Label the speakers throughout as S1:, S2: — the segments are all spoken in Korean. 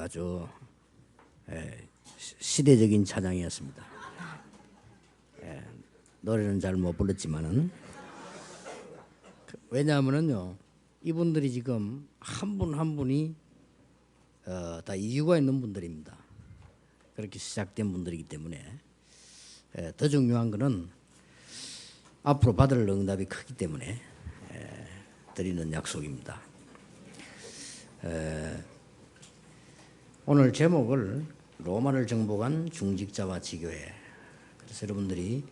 S1: 아주 시대적인 찬양이었습니다. 노래는 잘 못 불렀지만은 왜냐하면은요 이분들이 지금 한 분 한 분이 다 이유가 있는 분들입니다. 그렇게 시작된 분들이기 때문에 더 중요한 것은 앞으로 받을 응답이 크기 때문에 드리는 약속입니다. 오늘 제목을 로마를 정복한 중직자와 지교회. 그래서 여러분들이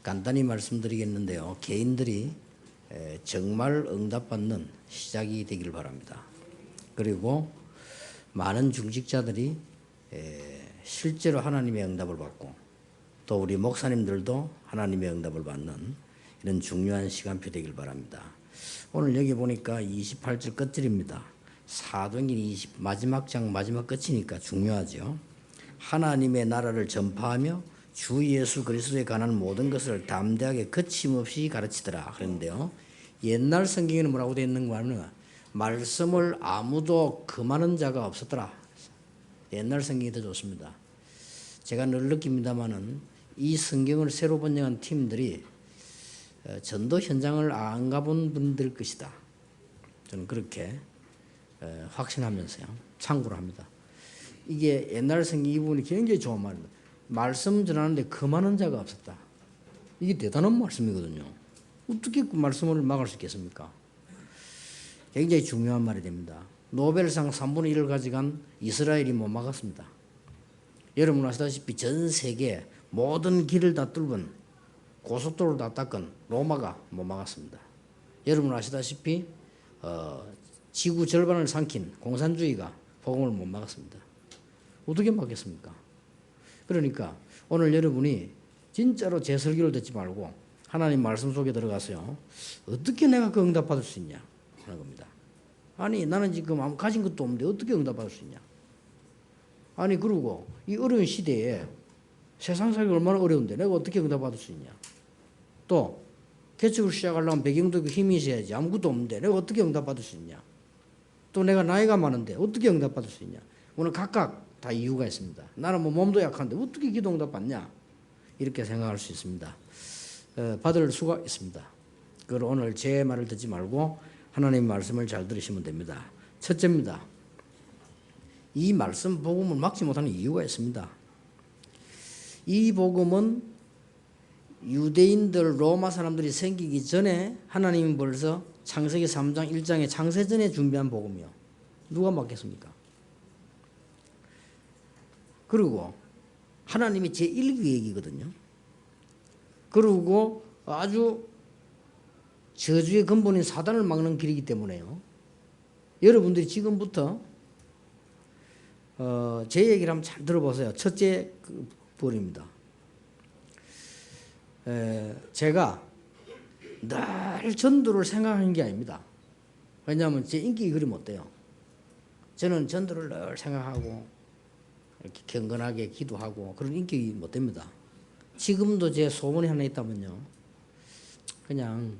S1: 간단히 말씀드리겠는데요. 개인들이 정말 응답받는 시작이 되기를 바랍니다. 그리고 많은 중직자들이 실제로 하나님의 응답을 받고 또 우리 목사님들도 하나님의 응답을 받는 이런 중요한 시간표 되길 바랍니다. 오늘 여기 보니까 28절 끝절입니다. 사도행전 20 마지막 장 마지막 끝이니까 중요하죠. 하나님의 나라를 전파하며 주 예수 그리스도에 관한 모든 것을 담대하게 거침없이 가르치더라. 그런데요. 옛날 성경에는 뭐라고 되어 있는 거냐면 말씀을 아무도 금하는 자가 없었더라. 옛날 성경이 더 좋습니다. 제가 늘 느낍니다마는 이 성경을 새로 번역한 팀들이 전도 현장을 안 가본 분들 것이다. 저는 그렇게 확신하면서요. 참고를 합니다. 이게 옛날 성경 이 부분이 굉장히 좋은 말입니다. 말씀 전하는데 금하는 자가 없었다. 이게 대단한 말씀이거든요. 어떻게 그 말씀을 막을 수 있겠습니까? 굉장히 중요한 말이 됩니다. 노벨상 3분의 1을 가져간 이스라엘이 못 막았습니다. 여러분 아시다시피 전 세계 모든 길을 다 뚫은 고속도로를 다 닦은 로마가 못 막았습니다. 여러분 아시다시피 지구 절반을 삼킨 공산주의가 복음을 못 막았습니다. 어떻게 막겠습니까? 그러니까 오늘 여러분이 진짜로 제 설교를 듣지 말고 하나님 말씀 속에 들어가서요. 어떻게 내가 그 응답 받을 수 있냐 하는 겁니다. 아니 나는 지금 아무 가진 것도 없는데 어떻게 응답 받을 수 있냐. 아니 그리고 이 어려운 시대에 세상 살기 얼마나 어려운데 내가 어떻게 응답 받을 수 있냐. 또 개척을 시작하려면 배경도 힘이 있어야지. 아무것도 없는데 내가 어떻게 응답 받을 수 있냐. 또 내가 나이가 많은데 어떻게 응답 받을 수 있냐. 오늘 각각 다 이유가 있습니다. 나는 뭐 몸도 약한데 어떻게 기도 응답 받냐. 이렇게 생각할 수 있습니다. 받을 수가 있습니다. 그걸 오늘 제 말을 듣지 말고 하나님 말씀을 잘 들으시면 됩니다. 첫째입니다. 이 말씀 복음을 막지 못하는 이유가 있습니다. 이 복음은 유대인들 로마 사람들이 생기기 전에 하나님이 벌써 창세기 3장 1장에 창세전에 준비한 복음이요. 누가 막겠습니까? 그리고 하나님이 제1계획이거든요. 그리고 아주 저주의 근본인 사단을 막는 길이기 때문에요. 여러분들이 지금부터 제 얘기를 한번 잘 들어보세요. 첫째 부분입니다. 제가 늘 전도를 생각하는 게 아닙니다. 왜냐하면 제 인격이 그리 못 돼요. 저는 전도를 늘 생각하고 이렇게 경건하게 기도하고 그런 인격이 못 됩니다. 지금도 제 소원이 하나 있다면요. 그냥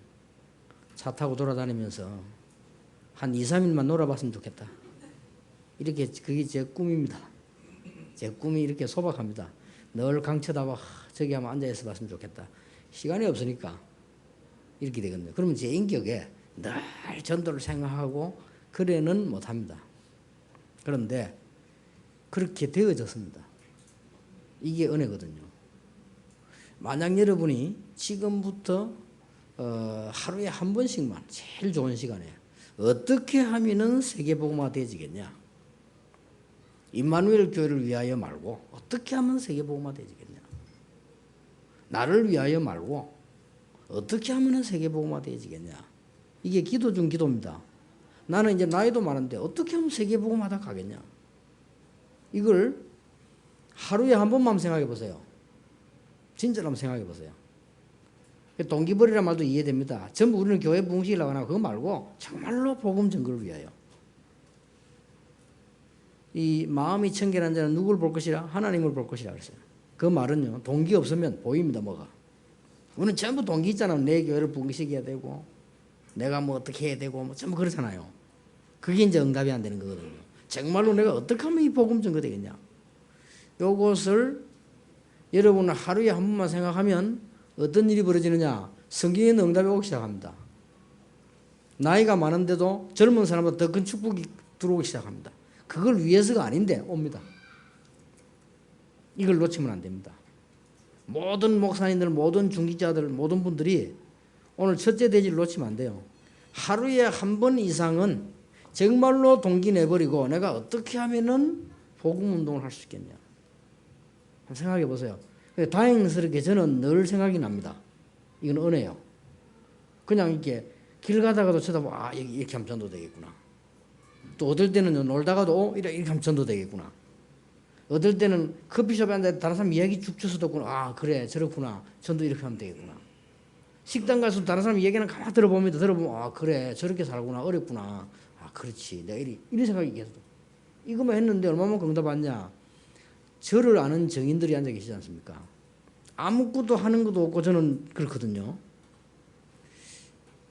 S1: 차 타고 돌아다니면서 한 2, 3일만 놀아봤으면 좋겠다. 이렇게 그게 제 꿈입니다. 제 꿈이 이렇게 소박합니다. 늘 강쳐다봐 저기 한번 앉아있어 봤으면 좋겠다. 시간이 없으니까 이렇게 되거든요. 그러면 제 인격에 늘 전도를 생각하고 그래는 못합니다. 그런데 그렇게 되어졌습니다. 이게 은혜거든요. 만약 여러분이 지금부터 하루에 한 번씩만 제일 좋은 시간에 어떻게 하면은 세계복음화가 되어지겠냐. 임마누엘 교회를 위하여 말고 어떻게 하면 세계복음화가 되어지겠냐. 나를 위하여 말고 어떻게 하면 세계복음화가 되어지겠냐. 이게 기도 중 기도입니다. 나는 이제 나이도 많은데 어떻게 하면 세계복음화가 가겠냐. 이걸 하루에 한 번만 생각해 보세요. 진짜로 한번 생각해 보세요. 동기부여라는 말도 이해됩니다. 전부 우리는 교회 부흥시키려고 하나 그거 말고 정말로 복음 전거를 위하여. 이 마음이 청결한 자는 누구를 볼 것이라? 하나님을 볼 것이라 그랬어요. 그 말은요. 동기 없으면 보입니다. 뭐가. 우리는 전부 동기 있잖아요. 내 교회를 부흥시켜야 되고 내가 뭐 어떻게 해야 되고 뭐 전부 그렇잖아요. 그게 이제 응답이 안 되는 거거든요. 정말로 내가 어떻게 하면 이 복음 증거되겠냐. 요것을 여러분은 하루에 한 번만 생각하면 어떤 일이 벌어지느냐. 성경에는 응답이 오기 시작합니다. 나이가 많은데도 젊은 사람보다 더 큰 축복이 들어오기 시작합니다. 그걸 위해서가 아닌데 옵니다. 이걸 놓치면 안 됩니다. 모든 목사님들, 모든 중직자들, 모든 분들이 오늘 첫째 대지를 놓치면 안 돼요. 하루에 한 번 이상은 정말로 동기 내버리고 내가 어떻게 하면은 복음 운동을 할 수 있겠냐. 한번 생각해 보세요. 다행스럽게 저는 늘 생각이 납니다. 이건 은혜요. 그냥 이렇게 길 가다가도 쳐다보고 아 이렇게 하면 전도 되겠구나. 또 어떨 때는 놀다가도 이렇게 하면 전도 되겠구나. 어떨 때는 커피숍에 앉아 다른 사람 이야기 쭉 쳐서 듣고 아 그래 저렇구나. 전도 이렇게 하면 되겠구나. 식당 가서 다른 사람 이야기는 가만히 들어보면 아 그래 저렇게 살구나 어렵구나. 아 그렇지 내가 이런 생각이 계속 이것만 했는데 얼마만큼 응답 받냐. 저를 아는 정인들이 앉아 계시지 않습니까? 아무것도 하는 것도 없고 저는 그렇거든요.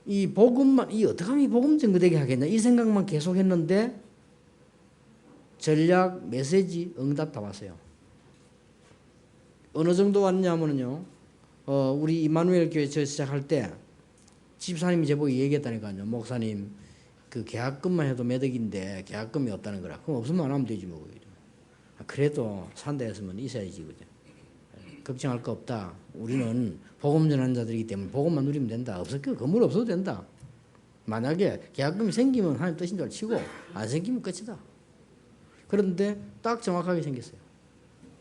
S1: 이 복음만 어떻게 하면 이 복음 증거되게 하겠냐 이 생각만 계속 했는데 전략, 메시지, 응답 다 왔어요. 어느 정도 왔냐면요. 우리 이마누엘 교회 저 시작할 때 집사님이 제보고 얘기했다니까요. 목사님 그 계약금만 해도 매덕인데 계약금이 없다는 거라. 그럼 없으면 안 하면 되지 뭐. 그래도 산다 했으면 있어야지 그죠. 걱정할 거 없다. 우리는 복음 전하는 자들이기 때문에 복음만 누리면 된다. 건물 없어도 된다. 만약에 계약금이 생기면 하나님 뜻인 줄 치고 안 생기면 끝이다. 그런데 딱 정확하게 생겼어요.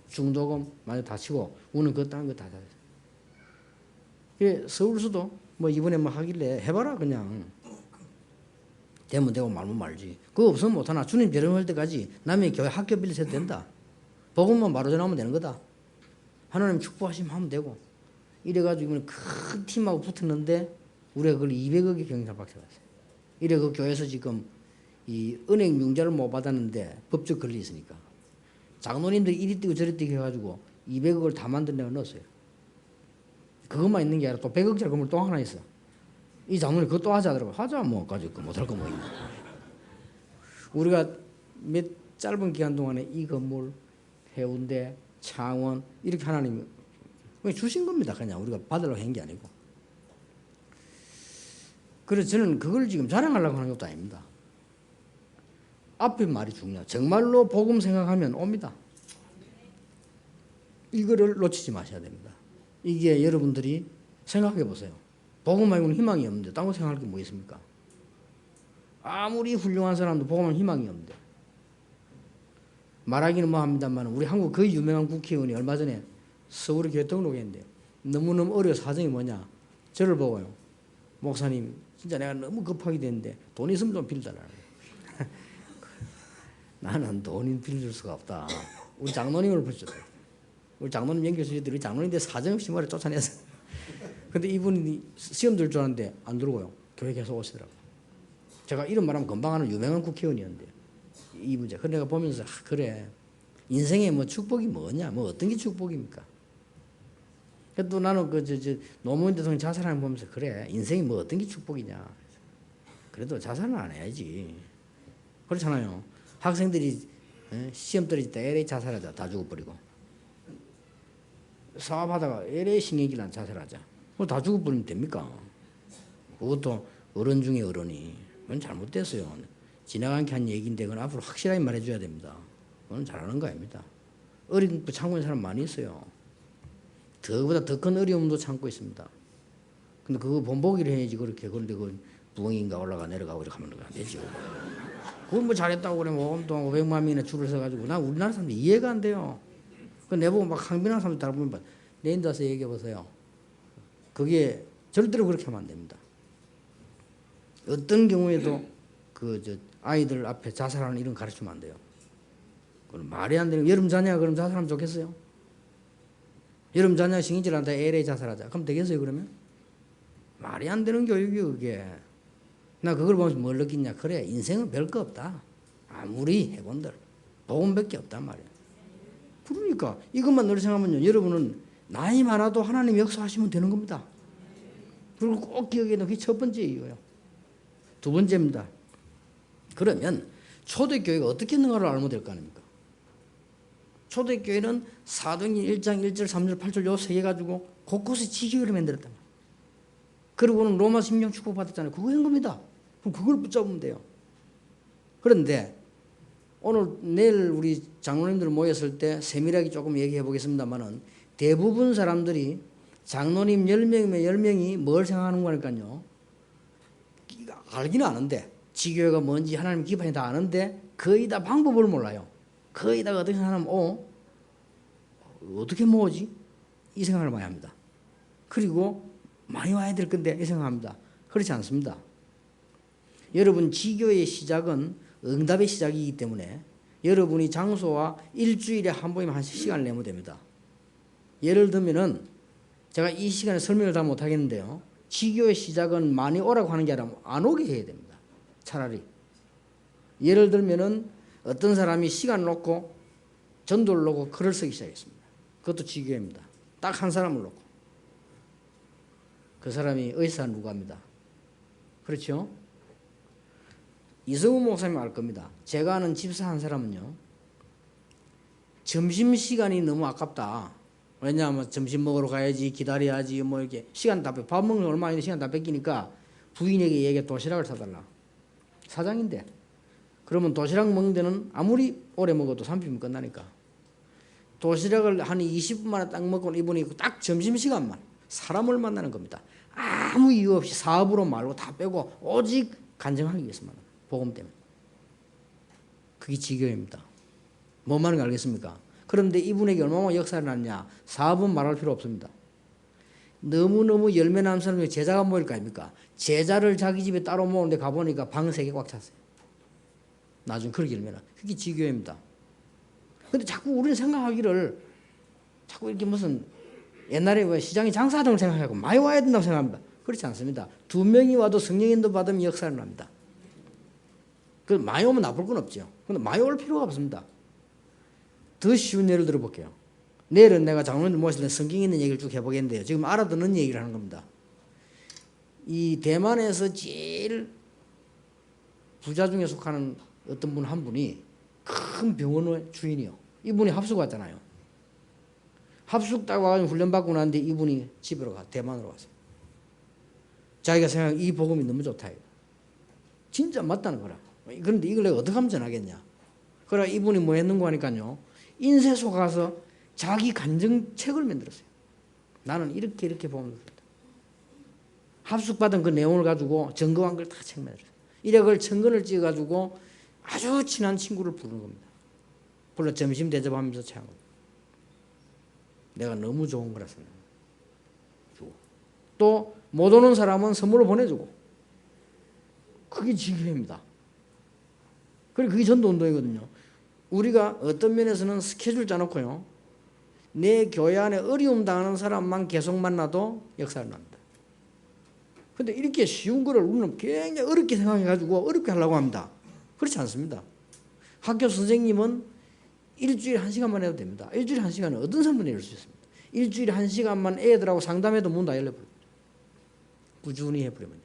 S1: 중도금 만약 다 치고 우리는 그 다른 거 다 잘했어요. 서울서도 뭐 이번에 뭐 하길래 해봐라 그냥. 되면 되고 말면 말지. 그거 없으면 못하나. 주님 재림할 때까지 남의 교회 학교 빌려서 해도 된다. 복음만 바로 전하면 되는 거다. 하나님 축복하시면 하면 되고. 이래가지고 이번에 큰 팀하고 붙었는데 우리가 그걸 200억의 경찰 박살났어요. 이래 그 교회에서 지금 이 은행 융자를 못 받았는데 법적 권리 있으니까 장로님들이 이리 뛰고 저리 뛰고 해가지고 200억을 다 만든 데가 넣었어요. 그것만 있는 게 아니라 또 100억짜리 건물 또 하나 있어. 이 장로님 그거 또 하자 하더라고. 하자 뭐 가지고 못할 거 뭐 있나. 우리가 몇 짧은 기간 동안에 이 건물 해운대 창원 이렇게 하나님이 주신 겁니다. 그냥 우리가 받으려고 한 게 아니고. 그래서 저는 그걸 지금 자랑하려고 하는 것도 아닙니다. 앞에 말이 중요해요. 정말로 복음 생각하면 옵니다. 이거를 놓치지 마셔야 됩니다. 이게 여러분들이 생각해 보세요. 복음 말고는 희망이 없는데 딴 거 생각할 게 뭐 있습니까? 아무리 훌륭한 사람도 복음은 희망이 없는데 말하기는 뭐 합니다만 우리 한국 거의 유명한 국회의원이 얼마 전에 서울에 교회 등록했는데 너무너무 어려워. 사정이 뭐냐. 저를 보고요. 목사님 진짜 내가 너무 급하게 됐는데 돈 있으면 좀 빌려달라. 나는 돈이 빌려줄 수가 없다. 우리 장로님을 부르셨다. 우리 장로님 연결수들이 장로님인데 사정없이 머리 쫓아내서. 근데 이분이 시험 들 줄 알았는데 안 들어오고요. 교회 계속 오시더라고요. 제가 이런 말하면 금방 하는 유명한 국회의원이었는데 이 문제. 그래서 내가 보면서 그래 인생에 뭐 축복이 뭐냐 뭐 어떤 게 축복입니까? 또 나는 노무현 대통령 자살하는 거 보면서 그래 인생이 뭐 어떤 게 축복이냐. 그래도 자살은 안 해야지. 그렇잖아요. 학생들이 시험 떨어질 때 LA 자살하자. 다 죽어버리고. 사업하다가 LA 신경질난 자살하자. 그거 다 죽어버리면 됩니까? 그것도 어른 중에 어른이. 그건 잘못됐어요. 지나간 게 한 얘기인데 그건 앞으로 확실하게 말해줘야 됩니다. 그건 잘하는 거 아닙니다. 어린 참고 있는 사람 많이 있어요. 그보다 더 큰 어려움도 참고 있습니다. 근데 그거 본보기를 해야지 그렇게. 그런데 그 부엉인가 올라가 내려가고 이렇게 하면 안 되죠. 그걸 뭐 잘했다고 그래 뭐 온동안 500만 명이나 줄을 서가지고 난 우리나라 사람들 이해가 안 돼요. 그 내보고 막 항변하는 사람들 다 보면 내인도 와서 얘기해 보세요. 그게 절대로 그렇게 하면 안 됩니다. 어떤 경우에도 아이들 앞에 자살하는 이런 거 가르치면 안 돼요. 그건 말이 안 되는 여름 자녀가 그럼 자살하면 좋겠어요? 여름 자녀가 신경질난다 LA 자살하자. 그럼 되겠어요 그러면? 말이 안 되는 교육이요 그게. 나 그걸 보면서 뭘 느끼냐. 그래 인생은 별거 없다. 아무리 해본들 복음밖에 없단 말이야. 그러니까 이것만 늘 생각하면요. 여러분은 나이 많아도 하나님 역사하시면 되는 겁니다. 그리고 꼭 기억해야 되는 게 첫 번째 이유예요. 두 번째입니다. 그러면 초대교회가 어떻게 했는가를 알면 될 거 아닙니까? 초대교회는 사도행전 1장 1절 3절 8절 요 세 개 가지고 곳곳에 지교회를 만들었단 말이에요. 그리고는 로마 심령 축복받았잖아요. 그거 한 겁니다. 그럼 그걸 붙잡으면 돼요. 그런데 오늘 내일 우리 장로님들 모였을 때 세밀하게 조금 얘기해 보겠습니다만은 대부분 사람들이 장로님 10명이면 10명이 뭘 생각하는 거니까요. 알기는 아는데 지교회가 뭔지 하나님 기판이 다 아는데 거의 다 방법을 몰라요. 거의 다 어떻게 생각하면 어떻게 모으지? 이 생각을 많이 합니다. 그리고 많이 와야 될 건데 이 생각합니다. 그렇지 않습니다. 여러분 지교의 시작은 응답의 시작이기 때문에 여러분이 장소와 일주일에 한 번이면 한 시간을 내면 됩니다. 예를 들면은 제가 이 시간에 설명을 다 못하겠는데요. 지교의 시작은 많이 오라고 하는 게 아니라 안 오게 해야 됩니다. 차라리. 예를 들면은 어떤 사람이 시간 놓고 전도를 놓고 글을 쓰기 시작했습니다. 그것도 지교입니다. 딱 한 사람을 놓고. 그 사람이 의사 누가입니다. 그렇죠? 이성우 목사님 알 겁니다. 제가 아는 집사 한 사람은요. 점심시간이 너무 아깝다. 왜냐하면 점심 먹으러 가야지 기다려야지 뭐 이렇게 시간 다 밥 먹는 거 얼마 아닌데 시간 다 뺏기니까 부인에게 얘기해 도시락을 사달라. 사장인데 그러면 도시락 먹는 데는 아무리 오래 먹어도 30분 끝나니까 도시락을 한 20분 만에 딱 먹고 이분이 딱 점심시간만 사람을 만나는 겁니다. 아무 이유 없이 사업으로 말고 다 빼고 오직 간증하기 위해서만 복음 때문에. 그게 지교입니다. 뭔 말인지 알겠습니까? 그런데 이분에게 얼마나 역사를 났냐? 사업은 말할 필요 없습니다. 너무너무 열매 나는 사람이 제자가 모일 거 아닙니까? 제자를 자기 집에 따로 모으는데 가보니까 방 3개 꽉 찼어요. 나중에 그렇게 열매나. 그게 지교입니다. 근데 자꾸 우리는 생각하기를 자꾸 이렇게 무슨 옛날에 왜 시장에 장사하던 걸 생각하고 많이 와야 된다고 생각합니다. 그렇지 않습니다. 2명이 와도 성령인도 받으면 역사를 납니다. 그 많이 오면 나쁠 건 없죠. 근데 많이 올 필요가 없습니다. 더 쉬운 예를 들어볼게요. 내일은 내가 장로님들 모실 때 성경에 있는 얘기를 쭉 해보겠는데요. 지금 알아듣는 얘기를 하는 겁니다. 이 대만에서 제일 부자 중에 속하는 어떤 분 한 분이 큰 병원의 주인이요. 이분이 합숙 왔잖아요. 합숙 딱 와가지고 훈련받고 나는데 이분이 집으로 대만으로 갔어요. 자기가 생각하기에 이 복음이 너무 좋다. 진짜 맞다는 거라. 그런데 이걸 내가 어떻게 하면 전하겠냐. 그러나 이분이 뭐 했는가 하니까요. 인쇄소 가서 자기 간증책을 만들었어요. 나는 이렇게 보면 된다. 합숙받은 그 내용을 가지고 점검한 걸 다 책 만들었어요. 이래 그걸 천근을 찍어가지고 아주 친한 친구를 부르는 겁니다. 불러 점심 대접하면서 체한 겁니다. 내가 너무 좋은 거라서 주고 또 못 오는 사람은 선물을 보내주고 그게 지교입니다. 그리고 그게 전도운동이거든요. 우리가 어떤 면에서는 스케줄 짜놓고요. 내 교회 안에 어려움 당하는 사람만 계속 만나도 역사를 납니다. 그런데 이렇게 쉬운 거를 우리는 굉장히 어렵게 생각해가지고 어렵게 하려고 합니다. 그렇지 않습니다. 학교 선생님은 일주일에 1시간만 해도 됩니다. 일주일에 1시간은 어떤 사람도 이룰 수 있습니다. 일주일에 1시간만 애들하고 상담해도 문 다 열려버립니다. 꾸준히 해버리면.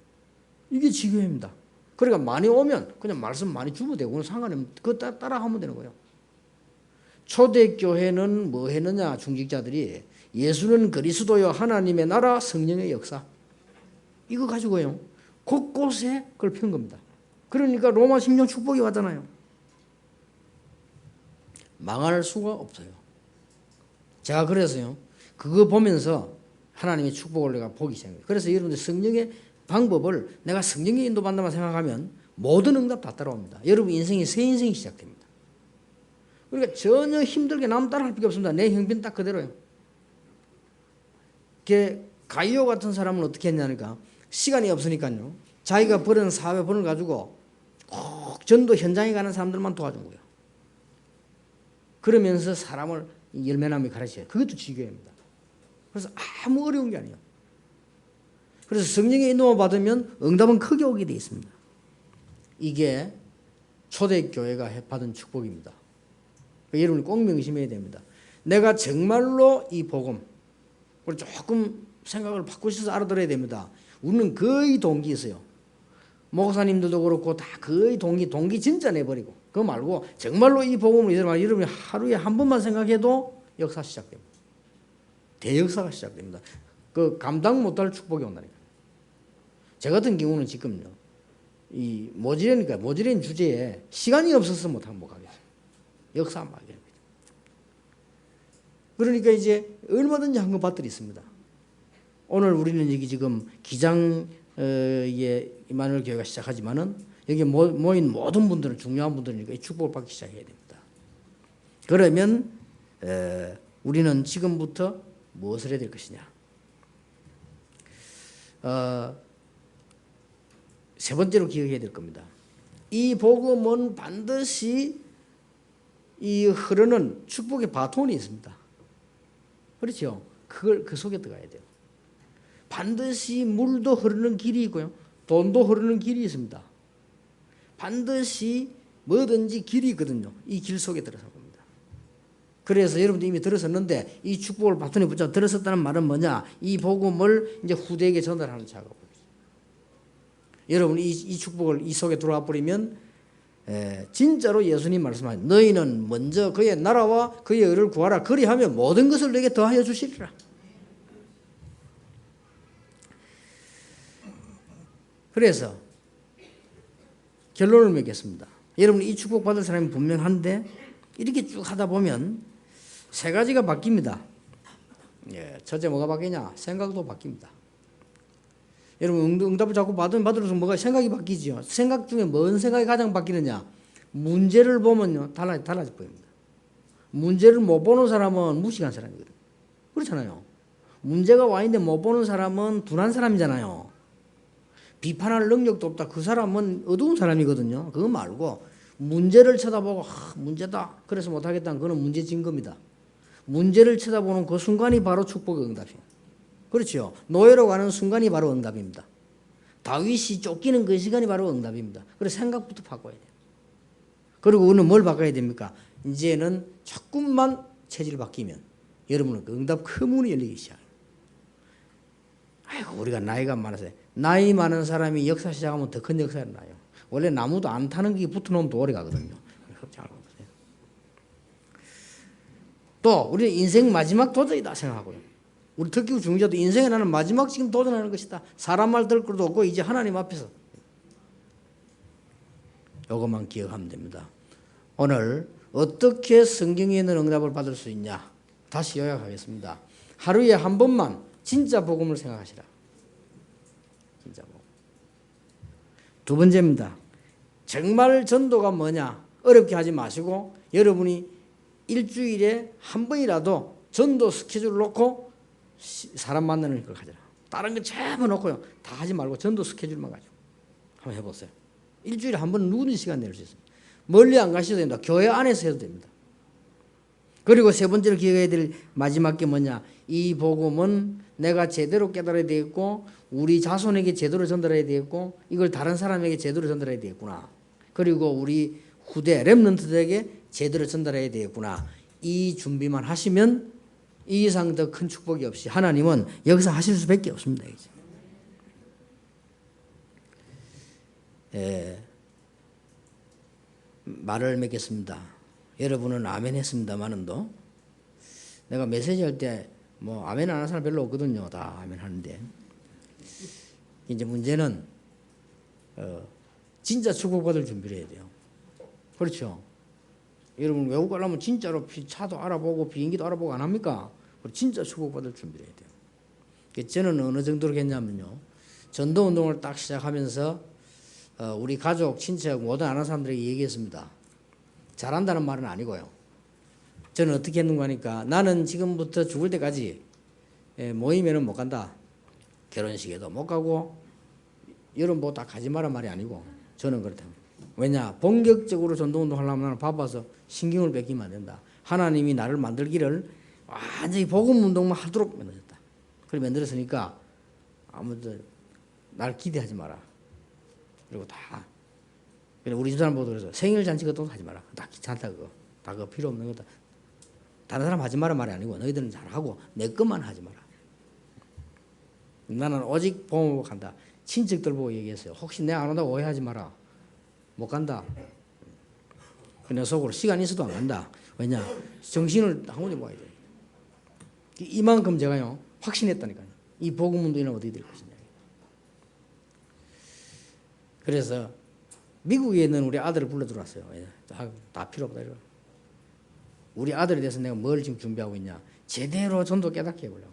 S1: 이게 지교입니다. 그러니까 많이 오면 그냥 말씀 많이 주면 되고 상관이 없는 그거 따라 하면 되는 거예요. 초대교회는 뭐 했느냐 중직자들이 예수는 그리스도요 하나님의 나라 성령의 역사 이거 가지고요 곳곳에 그걸 편 겁니다. 그러니까 로마 심령 축복이 왔잖아요. 망할 수가 없어요. 제가 그래서요 그거 보면서 하나님의 축복을 내가 보기 시작해요. 그래서 여러분들 성령의 방법을 내가 성령의 인도받는다만 생각하면 모든 응답 다 따라옵니다. 여러분 인생이 새 인생이 시작됩니다. 그러니까 전혀 힘들게 남 따라할 필요 없습니다. 내 형편 딱 그대로요. 가이오 같은 사람은 어떻게 했냐니까 시간이 없으니까요. 자기가 벌은 사회 번을 가지고 꼭 전도 현장에 가는 사람들만 도와준 거예요. 그러면서 사람을 열매나무에 가르쳐요. 그것도 지교입니다. 그래서 아무 어려운 게 아니에요. 그래서 성령의 인도만 받으면 응답은 크게 오게 되어 있습니다. 이게 초대교회가 받은 축복입니다. 여러분이 꼭 명심해야 됩니다. 내가 정말로 이 복음, 조금 생각을 바꾸셔서 알아들어야 됩니다. 우리는 거의 동기 있어요. 목사님들도 그렇고 다 거의 동기 진짜 내버리고 그거 말고 정말로 이 복음을 여러분이 하루에 한 번만 생각해도 역사 시작됩니다. 대역사가 시작됩니다. 그 감당 못할 축복이 온다니까. 저 같은 경우는 지금요. 이 모지ren 주제에 시간이 없어서 못 가겠어요. 역사 막입니다. 그러니까 이제 얼마든지 한 건 받들이 있습니다. 오늘 우리는 여기 지금 기장에 이마누엘 교회가 시작하지만은 여기 모인 모든 분들은 중요한 분들이니까 이 축복을 받기 시작해야 됩니다. 그러면 우리는 지금부터 무엇을 해야 될 것이냐? 세 번째로 기억해야 될 겁니다. 이 복음은 반드시 이 흐르는 축복의 바톤이 있습니다. 그렇죠? 그 속에 들어가야 돼요. 반드시 물도 흐르는 길이 있고요. 돈도 흐르는 길이 있습니다. 반드시 뭐든지 길이 있거든요. 이 길 속에 들어서 봅니다. 그래서 여러분들 이미 들었었는데 이 축복을 바톤에 붙잡아 들었었다는 말은 뭐냐? 이 복음을 이제 후대에게 전달하는 작업을. 여러분이 이 축복을 이 속에 들어와 버리면 진짜로 예수님 말씀하신 너희는 먼저 그의 나라와 그의 의를 구하라. 그리하면 모든 것을 내게 더하여 주시리라. 그래서 결론을 맺겠습니다. 여러분 이 축복 받을 사람이 분명한데 이렇게 쭉 하다 보면 세 가지가 바뀝니다. 첫째 뭐가 바뀌냐? 생각도 바뀝니다. 여러분 응답을 자꾸 받을수록 뭐가 생각이 바뀌죠. 생각 중에 뭔 생각이 가장 바뀌느냐? 문제를 보면요 달라져 보입니다. 문제를 못 보는 사람은 무식한 사람이거든요. 그렇잖아요. 문제가 와 있는데 못 보는 사람은 둔한 사람이잖아요. 비판할 능력도 없다. 그 사람은 어두운 사람이거든요. 그거 말고 문제를 쳐다보고 문제다. 그래서 못하겠다는 그건 문제진 겁니다. 문제를 쳐다보는 그 순간이 바로 축복의 응답이에요. 그렇죠. 노예로 가는 순간이 바로 응답입니다. 다윗이 쫓기는 그 시간이 바로 응답입니다. 그래서 생각부터 바꿔야 돼요. 그리고 우리는 뭘 바꿔야 됩니까? 이제는 조금만 체질이 바뀌면 여러분은 그 응답 큰 문이 열리기 시작해요. 아이고 우리가 나이가 많아서 나이 많은 사람이 역사 시작하면 더 큰 역사를 나요. 원래 나무도 안 타는 게 붙어놓으면 더 오래 가거든요. 또 우리는 인생 마지막 도전이다 생각하고요. 우리 특기 중자도 인생에 나는 마지막 지금 도전하는 것이다. 사람 말 들을 것도 없고 이제 하나님 앞에서 이것만 기억하면 됩니다. 오늘 어떻게 성경에 있는 응답을 받을 수 있냐? 다시 요약하겠습니다. 하루에 한 번만 진짜 복음을 생각하시라. 진짜 복음. 두 번째입니다. 정말 전도가 뭐냐? 어렵게 하지 마시고 여러분이 일주일에 한 번이라도 전도 스케줄을 놓고 사람 만나는 걸 가져라. 다른 건 전부 놓고요. 다 하지 말고 전도 스케줄만 가지고 한번 해보세요. 일주일에 한 번 누구든 시간 낼 수 있습니다. 멀리 안 가셔도 됩니다. 교회 안에서 해도 됩니다. 그리고 세 번째로 기억해야 될 마지막 게 뭐냐? 이 복음은 내가 제대로 깨달아야 되겠고 우리 자손에게 제대로 전달해야 되겠고 이걸 다른 사람에게 제대로 전달해야 되겠구나. 그리고 우리 후대 렘넌트들에게 제대로 전달해야 되겠구나. 이 준비만 하시면 이 이상 더 큰 축복이 없이 하나님은 역사하실 수밖에 없습니다. 말을 맺겠습니다. 여러분은 아멘 했습니다만은도 내가 메시지 할 때 뭐 아멘 안 하는 사람 별로 없거든요. 다 아멘 하는데 이제 문제는 진짜 축복받을 준비를 해야 돼요. 그렇죠. 여러분 외국 가려면 진짜로 차도 알아보고 비행기도 알아보고 안 합니까? 진짜 축복받을 준비를 해야 돼요. 저는 어느 정도로 했냐면요. 전도운동을 딱 시작하면서 우리 가족, 친척 모든 아는 사람들에게 얘기했습니다. 잘한다는 말은 아니고요. 저는 어떻게 했는가 하니까 나는 지금부터 죽을 때까지 모임에는 못 간다. 결혼식에도 못 가고 여러분 뭐 다 가지 마란 말이 아니고 저는 그렇다. 왜냐? 본격적으로 전도운동 하려면 나는 바빠서 신경을 뺏기면 안 된다. 하나님이 나를 만들기를 완전히 복음운동만 하도록 만들었다. 그래 만들었으니까 아무튼 날 기대하지 마라. 그리고 다 우리 집사람 보도 그래서 생일 잔치 같은 거 하지 마라. 다 귀찮다 그거. 다 그거 필요 없는 거다. 다른 사람 하지 마라 말이 아니고 너희들은 잘하고 내 것만 하지 마라. 나는 오직 복음으로 간다. 친척들 보고 얘기했어요. 혹시 내가 안 온다고 오해하지 마라. 못 간다. 내 속으로 시간 있어도 안 간다. 왜냐? 정신을 한 군데 모아야 돼. 이만큼 제가요 확신했다니까요. 이 복음 운동이나 어떻게 될 것이냐. 그래서 미국에 있는 우리 아들을 불러 들어왔어요. 다 필요 없다 이거. 우리 아들에 대해서 내가 뭘 지금 준비하고 있냐. 제대로 전도 깨닫게 해보려고.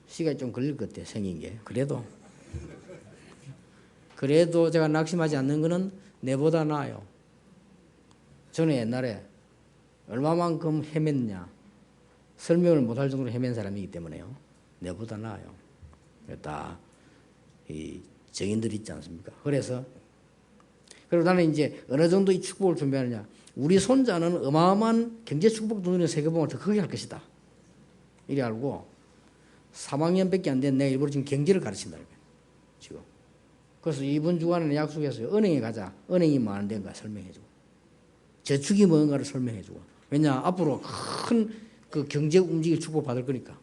S1: 시간이 좀 걸릴 것 같아 생긴 게. 그래도 제가 낙심하지 않는 거는 내보다 나아요. 저는 옛날에 얼마만큼 헤맸냐. 설명을 못할 정도로 헤맨 사람이기 때문에요. 내보다 나아요. 다 이 정인들이 있지 않습니까? 그래서 그리고 나는 이제 어느 정도 이 축복을 준비하느냐. 우리 손자는 어마어마한 경제 축복도 누리는 세계봉을 더 크게 할 것이다. 이래 알고 3학년밖에 안 된 내가 일부러 지금 경제를 가르친다는 거예요. 지금. 그래서 이번 주간에 약속했어요. 은행에 가자. 은행이 뭐 하는 데인가 설명해주고. 저축이 뭔가를 설명해주고. 왜냐 앞으로 큰 그 경제 움직일 축복 받을 거니까.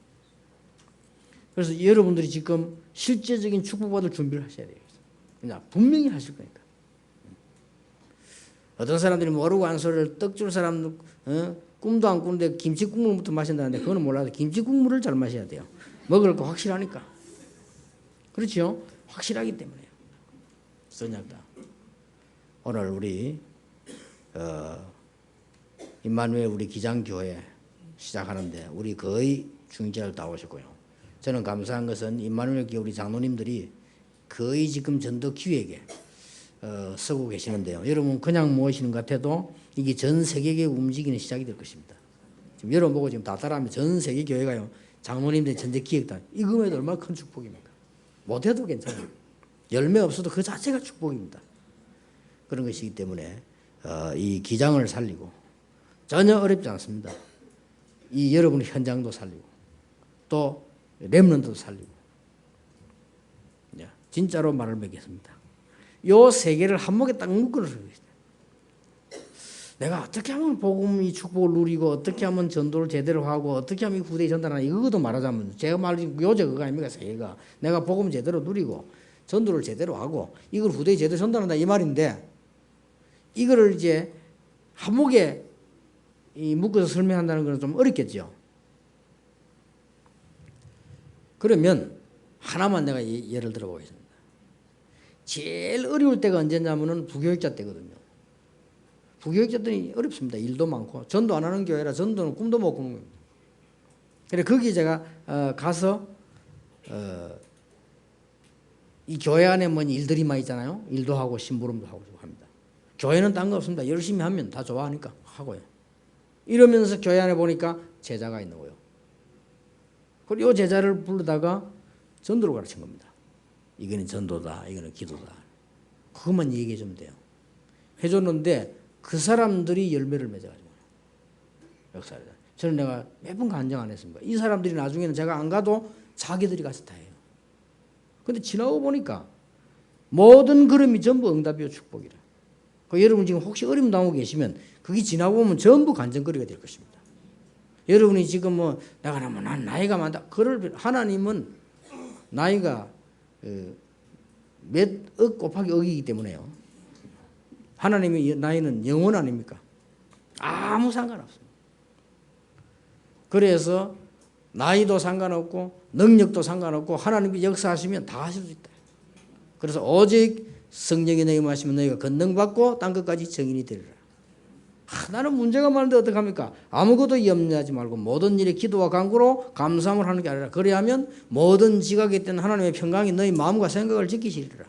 S1: 그래서 여러분들이 지금 실제적인 축복 받을 준비를 하셔야 돼요. 그냥 분명히 하실 거니까. 어떤 사람들이 모르고 한 소리를 떡 줄 사람도 꿈도 안 꾸는데 김치 국물부터 마신다는데 그거는 몰라도 김치 국물을 잘 마셔야 돼요. 먹을 거 확실하니까. 그렇죠? 확실하기 때문에요. 선약다. 오늘 우리 임마누엘 우리 기장교회 시작하는데 우리 거의 중재를 다 오셨고요. 저는 감사한 것은 임마누엘 교회 우리 장로님들이 거의 지금 전도 기획에 서고 계시는데요. 여러분 그냥 모시는 것 같아도 이게 전 세계에 움직이는 시작이 될 것입니다. 지금 여러분 보고 지금 다 따라하면 전 세계 교회가요. 장로님들의 전도 기획단 이거에도 얼마나 큰 축복입니까? 못해도 괜찮아요. 열매 없어도 그 자체가 축복입니다. 그런 것이기 때문에 이 기장을 살리고 전혀 어렵지 않습니다. 이 여러분의 현장도 살리고 또 렘넌트도 살리고 진짜로 말을 맺겠습니다. 요 세 개를 한목에 딱 묶어서 내가 어떻게 하면 복음 이 축복을 누리고 어떻게 하면 전도를 제대로 하고 어떻게 하면 후대에 전달하나 이거도 말하자면 제가 말한 요제 그거 아닙니까? 세 개가 내가 복음 제대로 누리고 전도를 제대로 하고 이걸 후대에 제대로 전달한다 이 말인데 이거를 이제 한목에 묶어서 설명한다는 건 좀 어렵겠죠. 그러면 하나만 내가 예를 들어보겠습니다. 제일 어려울 때가 언제냐면은 부교육자 때거든요. 부교육자들이 어렵습니다. 일도 많고 전도 안 하는 교회라 전도는 꿈도 못 꾸는 겁니다. 그래 거기 제가 가서 이 교회 안에 뭐 일들이 많이 있잖아요. 일도 하고 심부름도 하고 합니다. 교회는 딴 거 없습니다. 열심히 하면 다 좋아하니까 하고요. 이러면서 교회 안에 보니까 제자가 있는 거예요. 그리고 이 제자를 부르다가 전도를 가르친 겁니다. 이거는 전도다. 이거는 기도다. 그것만 얘기해 주면 돼요. 해줬는데 그 사람들이 열매를 맺어가지고 역사를. 저는 내가 몇 번 간증 안 했습니다. 이 사람들이 나중에는 제가 안 가도 자기들이 가서 다 해요. 근데 지나고 보니까 모든 걸음이 전부 응답이요 축복이라. 여러분 지금 혹시 어려움 당하고 계시면 그게 지나고 보면 전부 간증거리가 될 것입니다. 여러분이 지금 뭐 내가 뭐 난 나이가 많다. 그럴 하나님은 나이가 몇 억 곱하기 억이기 때문에요. 하나님의 나이는 영원 아닙니까? 아무 상관없습니다. 그래서 나이도 상관없고 능력도 상관없고 하나님이 역사하시면 다 하실 수 있다. 그래서 오직 성령이 너희 임하시면 너희가 권능받고 땅 끝까지 증인이 되리라. 나는 문제가 많은데 어떡합니까? 아무것도 염려하지 말고 모든 일에 기도와 간구로 감사함을 하는 게 아니라 그래야 하면 모든 지각에 있던 하나님의 평강이 너희 마음과 생각을 지키시리라.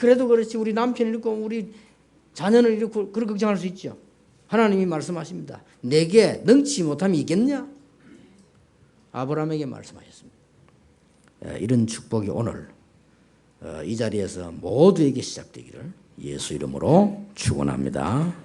S1: 그래도 그렇지 우리 남편이 이렇고 우리 자녀는 이렇고 그렇게 걱정할 수 있죠. 하나님이 말씀하십니다. 내게 능치 못함이 있겠냐? 아브라함에게 말씀하셨습니다. 이런 축복이 오늘 이 자리에서 모두에게 시작되기를 예수 이름으로 축원합니다.